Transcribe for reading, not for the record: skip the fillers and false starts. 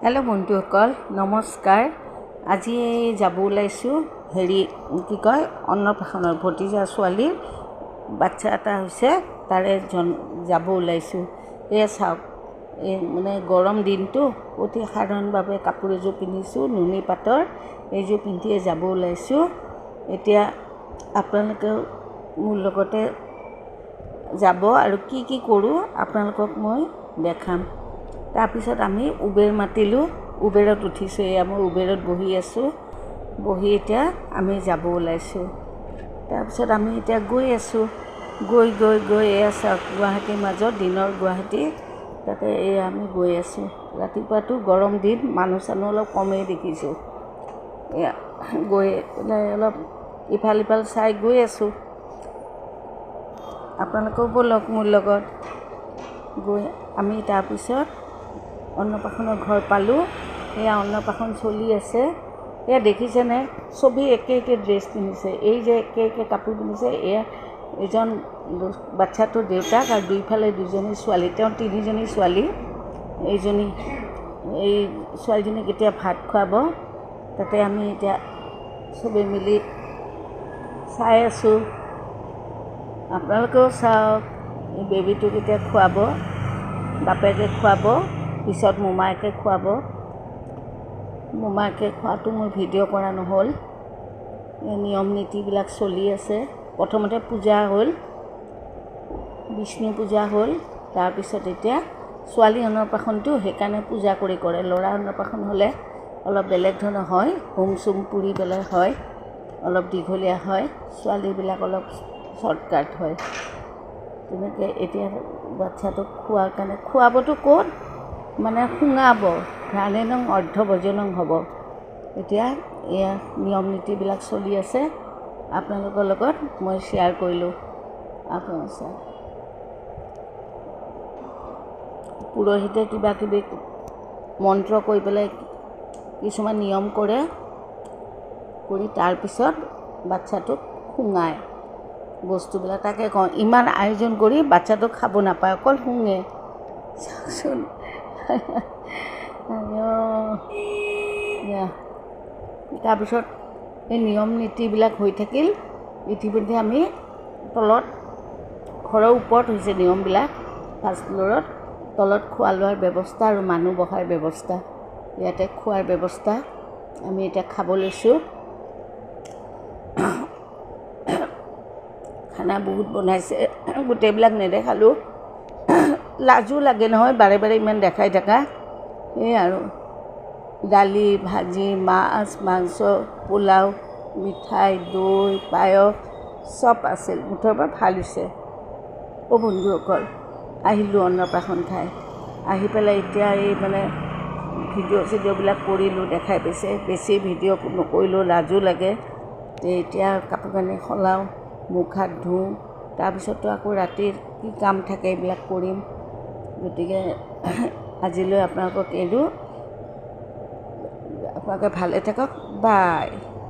Hello' বন্ধুসকল নমস্কাৰ। আজি যাব ওলাইছোঁ কি কয় অন্নপ্ৰাশনৰ ভতিজা ছোৱালীৰ বাচ্চা এটা হৈছে, তাৰে যাব ওলাইছোঁ। এয়া চাওক, এই মানে গৰম দিনটো অতি সাধাৰণভাৱে কাপোৰ এযোৰ পিন্ধিছোঁ, নুনি পাটৰ এইযোৰ পিন্ধিয়ে যাব ওলাইছোঁ। এতিয়া আপোনালোকেও মোৰ লগতে যাব আৰু কি কি কৰোঁ আপোনালোকক মই দেখাম। তাৰপিছত আমি উবেৰ মাতিলোঁ, উবেৰত উঠিছোঁ। এয়া মই উবেৰত বহি আছোঁ, বহি এতিয়া আমি যাব ওলাইছোঁ। তাৰপিছত আমি এতিয়া গৈ আছোঁ, গৈ এয়া চাওক, গুৱাহাটীৰ মাজত দিনৰ গুৱাহাটী, তাতে এয়া আমি গৈ আছোঁ। ৰাতিপুৱাটো গৰম দিন, মানুহ চানুহ অলপ কমেই দেখিছোঁ। এয়া গৈ অলপ ইফাল সিফাল চাই গৈ আছোঁ। আপোনালোকেও ব'লক মোৰ লগত। গৈ আমি তাৰপিছত অন্নপ্ৰাশনৰ ঘৰ পালোঁ। এয়া অন্নপ্ৰাশন চলি আছে। এয়া দেখিছেনে, চবেই একে ড্ৰেছ পিন্ধিছে। এই যে একে কাপোৰ পিন্ধিছে, এয়া এজন বাচ্ছাটোৰ দেউতাক আৰু দুইফালে দুজনী ছোৱালী, তেওঁ তিনিজনী ছোৱালী। এই ছোৱালীজনীক এতিয়া ভাত খুৱাব, তাতে আমি এতিয়া চবেই মিলি চাই আছোঁ। আপোনালোকেও চাওক, এই বেবীটোক এতিয়া খুৱাব, বাপেকে খুৱাব, পিছত মোমায়েকে খুৱাব। মোমায়েকে খোৱাটো মোৰ ভিডিঅ' কৰা নহ'ল। নিয়ম নীতিবিলাক চলি আছে। প্ৰথমতে পূজা হ'ল, বিষ্ণু পূজা হ'ল। তাৰপিছত এতিয়া ছোৱালী অন্নপ্ৰাশনটো সেইকাৰণে পূজা কৰি কৰে। ল'ৰা অন্নপ্ৰাশন হ'লে অলপ বেলেগ ধৰণৰ হয়, হোম চোম পুৰি পেলাই হয়, অলপ দীঘলীয়া হয়। ছোৱালীবিলাক অলপ শ্বৰ্টকাট হয়। তেনেকৈ এতিয়া বাচ্ছাটোক খোৱাৰ কাৰণে, খুৱাবতো ক'ত মানে শুঙাব, ঘ্ৰাণেনং অৰ্ধভোজনং হ'ব। এতিয়া এয়া নিয়ম নীতিবিলাক চলি আছে, আপোনালোকৰ লগত মই শ্বেয়াৰ কৰিলোঁ। আপোনালোক চাওক, পুৰোহিতে কিবা কিবি মন্ত্ৰ কৰি পেলাই কিছুমান নিয়ম কৰে, কৰি তাৰপিছত বাচ্ছাটোক শুঙায় বস্তুবিলাক। তাকে কওঁ, ইমান আয়োজন কৰি বাচ্ছাটোক খাব নাপায়, অকল শুঙে। চাওকচোন তাৰপিছত এই নিয়ম নীতিবিলাক হৈ থাকিল। ইতিমধ্যে আমি তলত, ঘৰৰ ওপৰত হৈছে নিয়মবিলাক, ফাৰ্ষ্ট ফ্ল'ৰত, তলত খোৱা লোৱাৰ ব্যৱস্থা আৰু মানুহ বহাৰ ব্যৱস্থা। ইয়াতে খোৱাৰ ব্যৱস্থা, আমি এতিয়া খাব লৈছোঁ। খানা বহুত বনাইছে, গোটেইবিলাক নেদেখালোঁ, লাজো লাগে নহয় বাৰে বাৰে ইমান দেখাই থকা। এই আৰু দালি, ভাজি, মাছ, মাংস, পোলাও, মিঠাই, দৈ, পায়স চব আছিল। মুঠৰ পৰা ভাল হৈছে। বন্ধুসকল, আহিলোঁ অন্নপ্ৰাশন খাই, আহি পেলাই এতিয়া এই মানে ভিডিঅ' চিডিঅ'বিলাক কৰিলোঁ, দেখাই পাইছে। বেছি ভিডিঅ' নকৰিলোঁ, লাজো লাগে। এতিয়া কাপোৰ কানি সলাওঁ, মুখ হাত ধুওঁ, তাৰপিছতো আকৌ ৰাতিৰ কি কাম থাকে এইবিলাক কৰিম। গতিকে আজিলৈ আপোনালোকক এৰো, আপোনালোকে ভালে থাকক, বাই।